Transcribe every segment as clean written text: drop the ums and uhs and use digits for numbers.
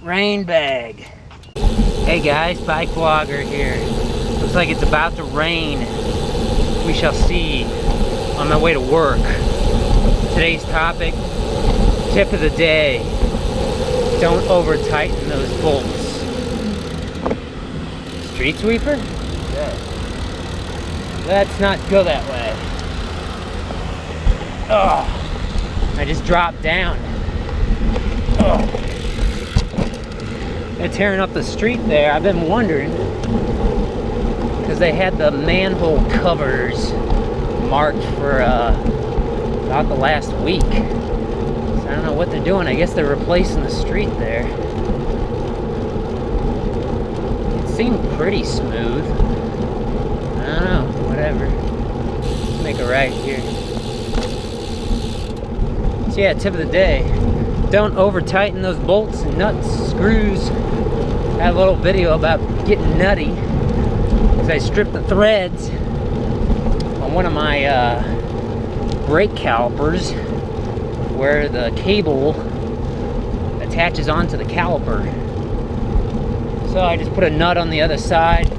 Rain bag. Hey guys, BikeBlogger here. Looks like it's about to rain. We shall see on my way to work. Today's topic, tip of the day. Don't over tighten those bolts. Street sweeper? Yeah. Let's not go that way. Oh, I just dropped down. Oh. They're tearing up the street there. I've been wondering, because they had the manhole covers marked for about the last week. So I don't know what they're doing. I guess they're replacing the street there. It seemed pretty smooth. I don't know, whatever. Let's make a right here. So yeah, tip of the day. Don't over tighten those bolts and nuts, screws. I had a little video about getting nutty because I stripped the threads on one of my brake calipers where the cable attaches onto the caliper. So I just put a nut on the other side.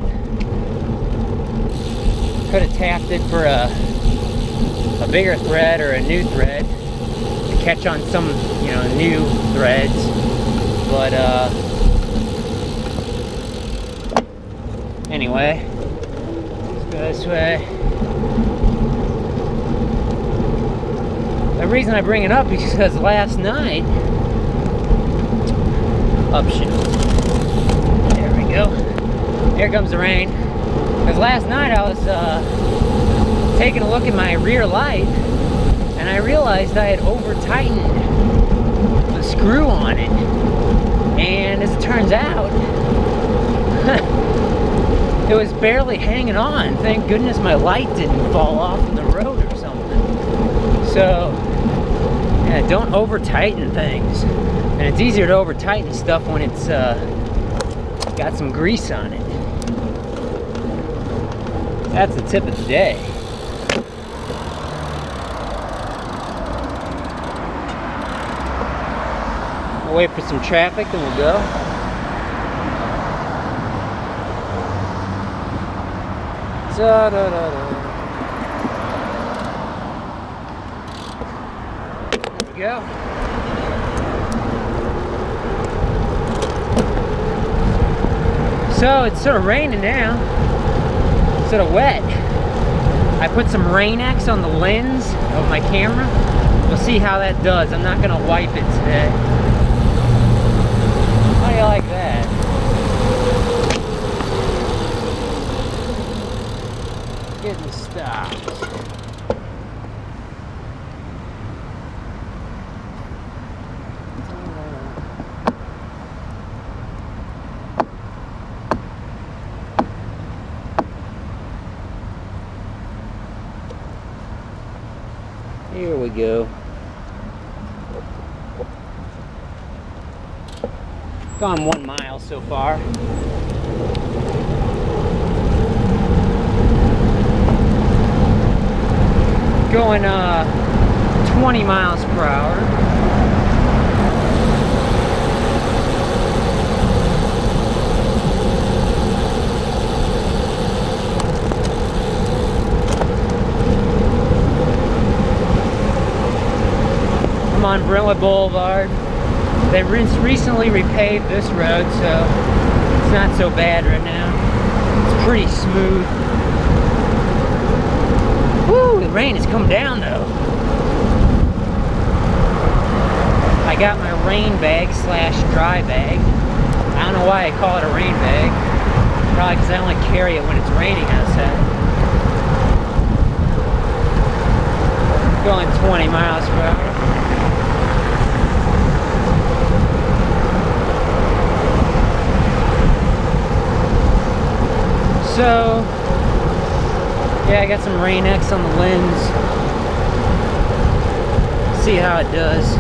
Could have tapped it for a bigger thread or a new thread to catch on some, you know, new threads, but anyway, let's go this way. The reason I bring it up is because last night, there we go, here comes the rain, because last night I was taking a look at my rear light and I realized I had over tightened the screw on it, and as it turns out it was barely hanging on. Thank goodness my light didn't fall off in the road or something. So yeah, don't over tighten things, and it's easier to over tighten stuff when it's got some grease on it. That's the tip of the day. We'll wait for some traffic and we'll go. Da, da, da, da. There we go. So it's sort of raining now. It's sort of wet. I put some Rain-X on the lens of my camera. We'll see how that does. I'm not gonna wipe it today. How do you like that? Getting stopped. Here we go. Gone 1 mile so far. Going 20 miles per hour. I'm on Brentwood Boulevard. They recently repaved this road, so it's not so bad right now. It's pretty smooth. Woo, the rain has come down though. I got my rain bag slash dry bag. I don't know why I call it a rain bag. Probably because I only carry it when it's raining outside. Going 20 miles per hour. So, yeah, I got some Rain-X on the lens. See how it does.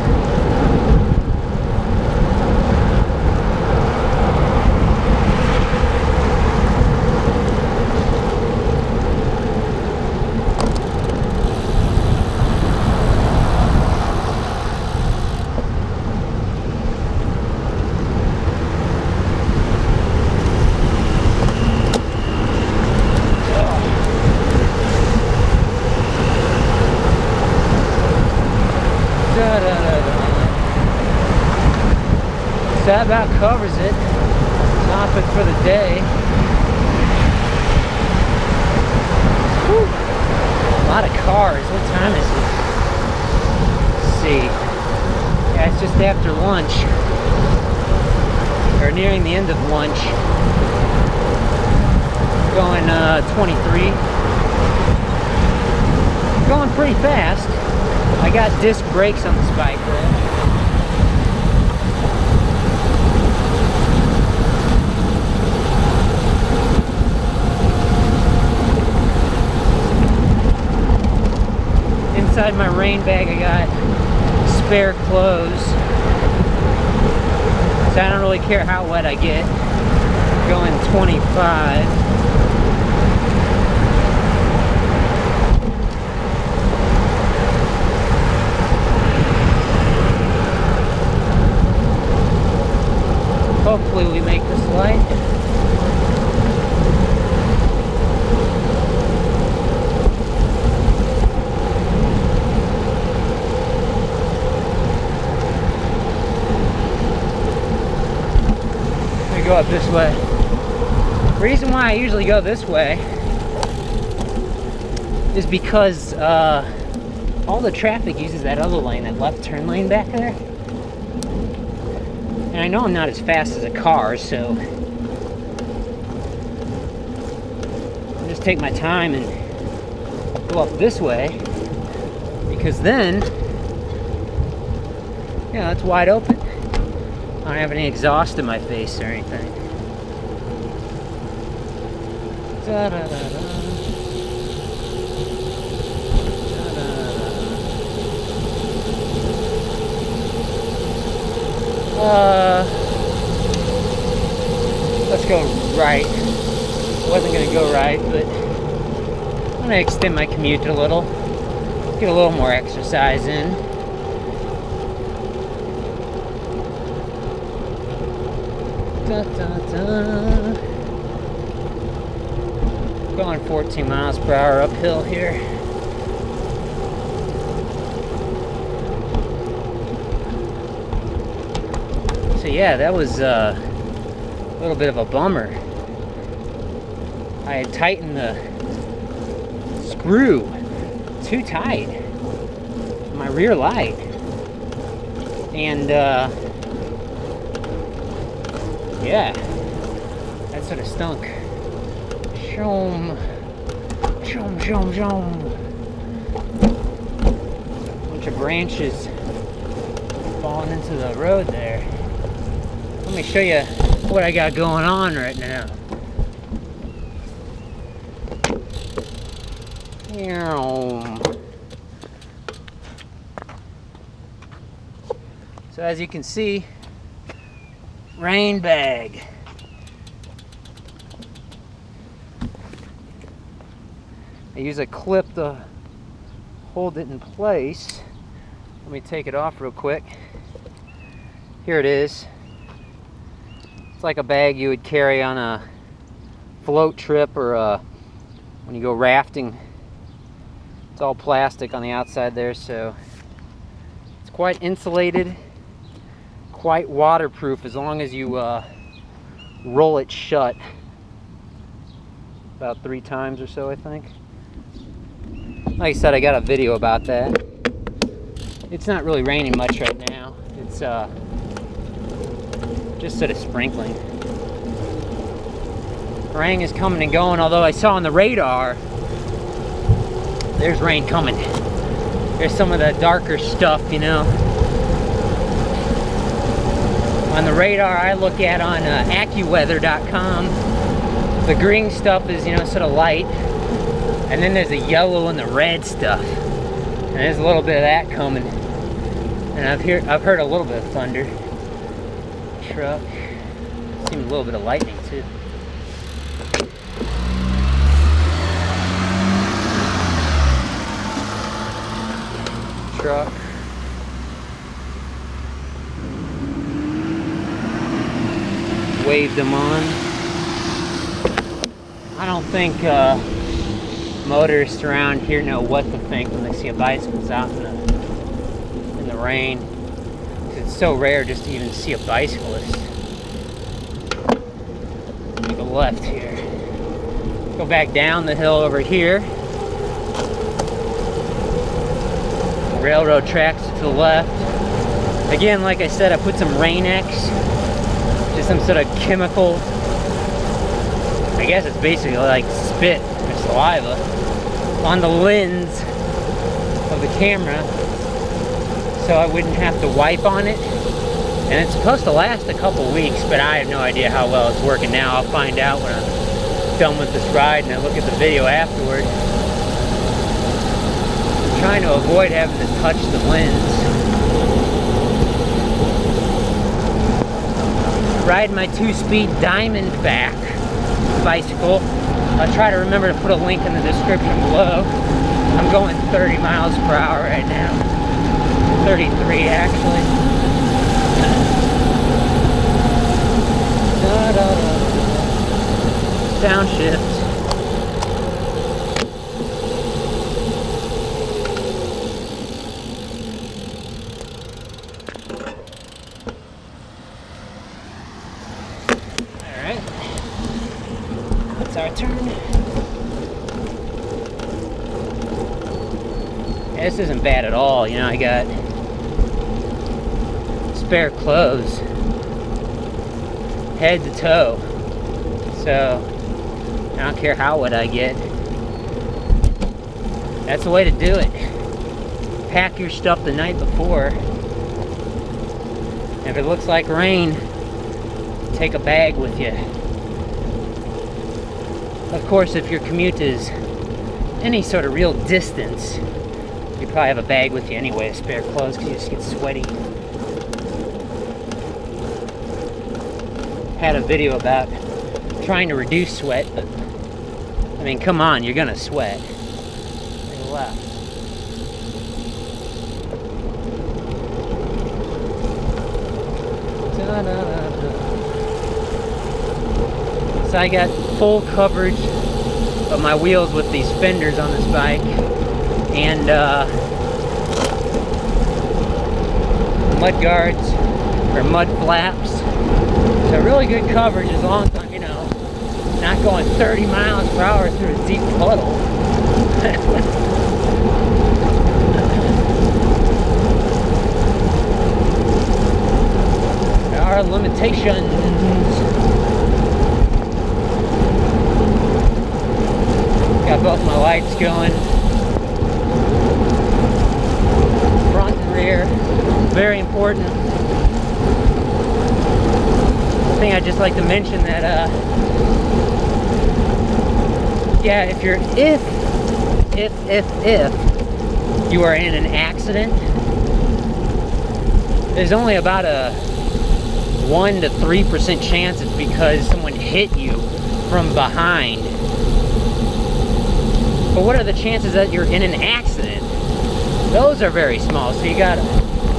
So that about covers it. Topic for the day. Whew. A lot of cars. What time is it? Let's see. Yeah, it's just after lunch. Or nearing the end of lunch. Going 23. Going pretty fast. I got disc brakes on this bike though. Inside my rain bag I got spare clothes, so I don't really care how wet I get. Going 25. Hopefully we make this light. Go up this way. The reason why I usually go this way is because all the traffic uses that other lane, that left turn lane back there. And I know I'm not as fast as a car, so I just take my time and go up this way, because then, yeah, it's wide open. I don't have any exhaust in my face or anything. Da, da, da, da. Let's go right. Wasn't gonna go right, but I'm gonna extend my commute a little. Get a little more exercise in. Da, da, da. Going 14 miles per hour uphill here. So yeah, that was a little bit of a bummer. I had tightened the screw too tight on my rear light, and yeah, that sort of stunk. Shoom, shoom, shoom, shoom. Bunch of branches falling into the road there. Let me show you what I got going on right now. So as you can see, rain bag. I use a clip to hold it in place. Let me take it off real quick. Here it is. It's like a bag you would carry on a float trip or when you go rafting. It's all plastic on the outside there, so it's quite insulated, quite waterproof as long as you roll it shut about 3 times or so, I think. Like I said, I got a video about that. It's not really raining much right now. It's just sort of sprinkling. Rain is coming and going, although I saw on the radar there's rain coming. There's some of the darker stuff, you know. On the radar I look at on AccuWeather.com, the green stuff is, you know, sort of light, and then there's the yellow and the red stuff, and there's a little bit of that coming. And I've heard a little bit of thunder. Truck. Seems a little bit of lightning too. Truck. Waved them on. I don't think motorists around here know what to think when they see a bicycle out in the rain. It's so rare just to even see a bicyclist. Take a left here. Go back down the hill over here. Railroad tracks to the left. Again, like I said, I put some Rain-X, just some sort of chemical. I guess it's basically like spit or saliva on the lens of the camera, so I wouldn't have to wipe on it. And it's supposed to last a couple weeks, but I have no idea how well it's working now. I'll find out when I'm done with this ride and I look at the video afterward. I'm trying to avoid having to touch the lens. Riding my 2-speed Diamondback bicycle. I'll try to remember to put a link in the description below. I'm going 30 miles per hour right now. 33 actually. Downshift. Alright. It's our turn. Yeah, this isn't bad at all. You know, I got spare clothes, head to toe, so I don't care how wet I get. That's the way to do it. Pack your stuff the night before. If it looks like rain, take a bag with you. Of course, if your commute is any sort of real distance, you probably have a bag with you anyway, spare clothes, because you just get sweaty. Had a video about trying to reduce sweat, but I mean, come on, you're gonna sweat. Take a left. So I got full coverage of my wheels with these fenders on this bike, and mud guards or mud flaps. So really good coverage as long as I'm, you know, not going 30 miles per hour through a deep puddle. There are limitations. Got both my lights going. Front and rear. Very important. Thing I'd just like to mention that yeah, if you are in an accident, there's only about a 1 to 3% chance it's because someone hit you from behind. But what are the chances that you're in an accident? Those are very small. So you gotta,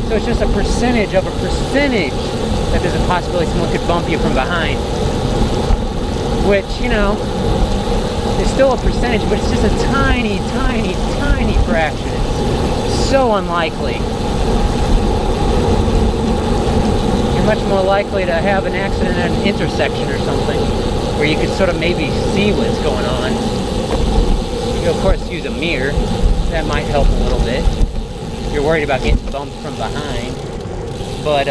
so it's just a percentage of a percentage that there's a possibility someone could bump you from behind. Which, you know, is still a percentage, but it's just a tiny, tiny, tiny fraction. It's so unlikely. You're much more likely to have an accident at an intersection or something, where you could sort of maybe see what's going on. You can, of course, use a mirror. That might help a little bit. You're worried about getting bumped from behind. But,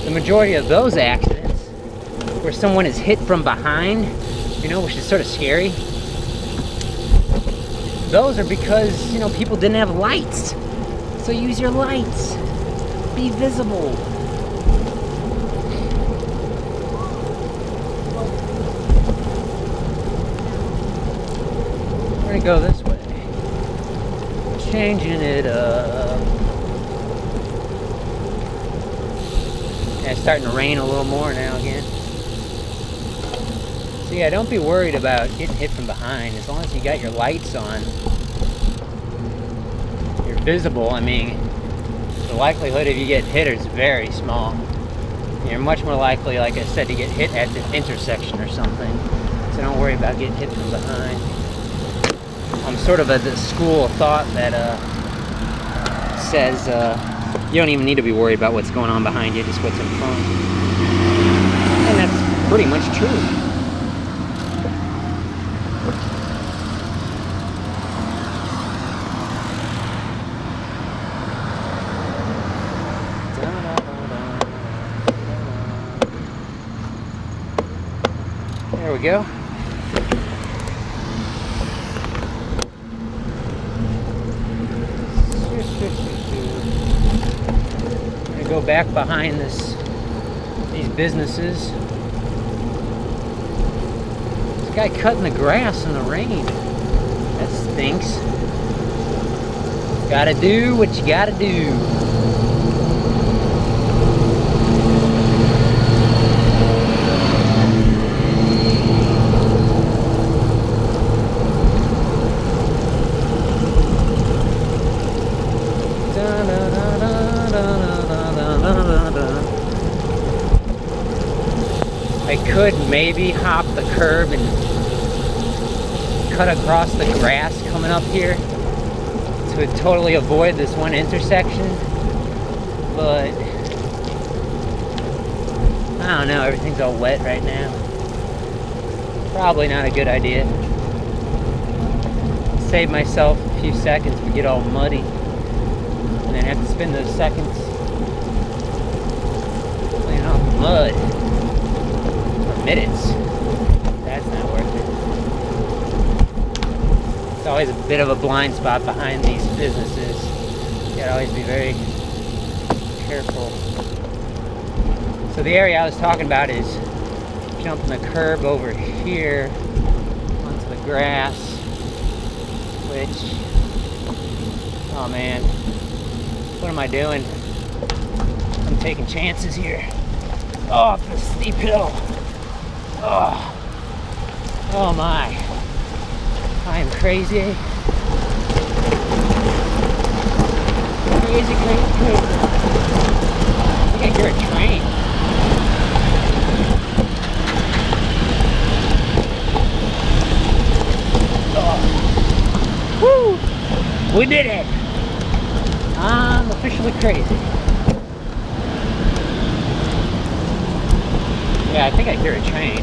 the majority of those accidents where someone is hit from behind, you know, which is sort of scary, those are because, you know, people didn't have lights. So use your lights. Be visible. We're gonna go this way. Changing it up. Yeah, it's starting to rain a little more now again. So yeah, don't be worried about getting hit from behind. As long as you got your lights on, you're visible. I mean, the likelihood of you get hit is very small. You're much more likely, like I said, to get hit at the intersection or something. So don't worry about getting hit from behind. I'm sort of of the school of thought that says You don't even need to be worried about what's going on behind you, just what's in front. And that's pretty much true. There we go. I'm gonna go back behind these businesses. This guy cutting the grass in the rain. That stinks. Gotta do what you gotta do. I could maybe hop the curb and cut across the grass coming up here to totally avoid this one intersection, but I don't know, everything's all wet right now. Probably not a good idea. Save myself a few seconds but get all muddy and then have to spend those seconds cleaning off the mud. Minutes. That's not worth it. It's always a bit of a blind spot behind these businesses. You gotta always be very careful. So the area I was talking about is jumping the curb over here onto the grass, which, oh man, what am I doing? I'm taking chances here. Off the steep hill. Oh my, I am crazy. Crazy. I think I hear a train. Woo! We did it! I'm officially crazy. Yeah, I think I hear a train.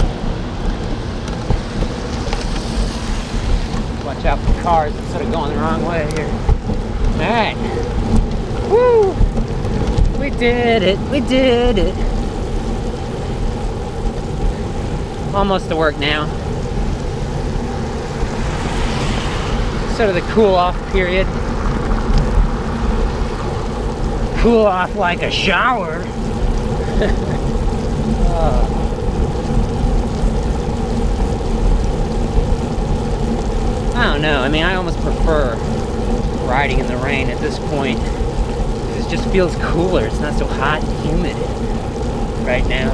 Watch out for cars instead of going the wrong way here. Alright. Woo! We did it. We did it. Almost to work now. Sort of the cool off period. Cool off like a shower. I don't know. I mean, I almost prefer riding in the rain at this point. It just feels cooler. It's not so hot and humid right now.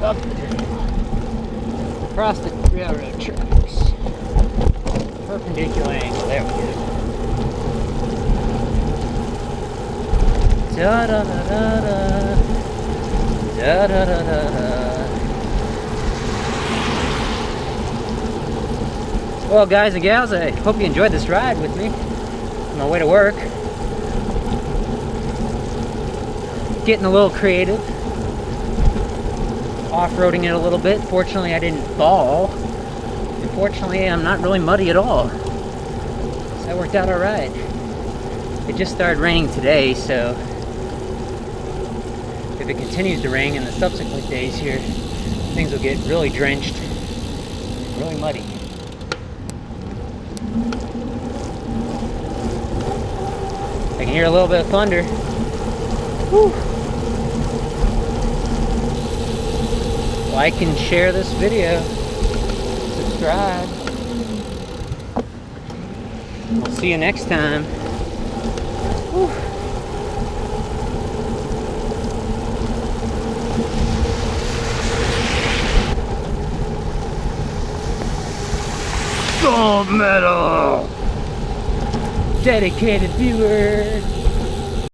Up across the railroad tracks. Perpendicular angle. There we go. Da da da da da. Da da da da da. Well, guys and gals, I hope you enjoyed this ride with me on my way to work. Getting a little creative. Off-roading it a little bit. Fortunately, I didn't fall. And fortunately, I'm not really muddy at all. So that worked out alright. It just started raining today, so if it continues to rain in the subsequent days here, things will get really drenched, really muddy. I can hear a little bit of thunder. Whew. Like and share this video. Subscribe. We'll see you next time. Whew. Gold medal! Dedicated viewer!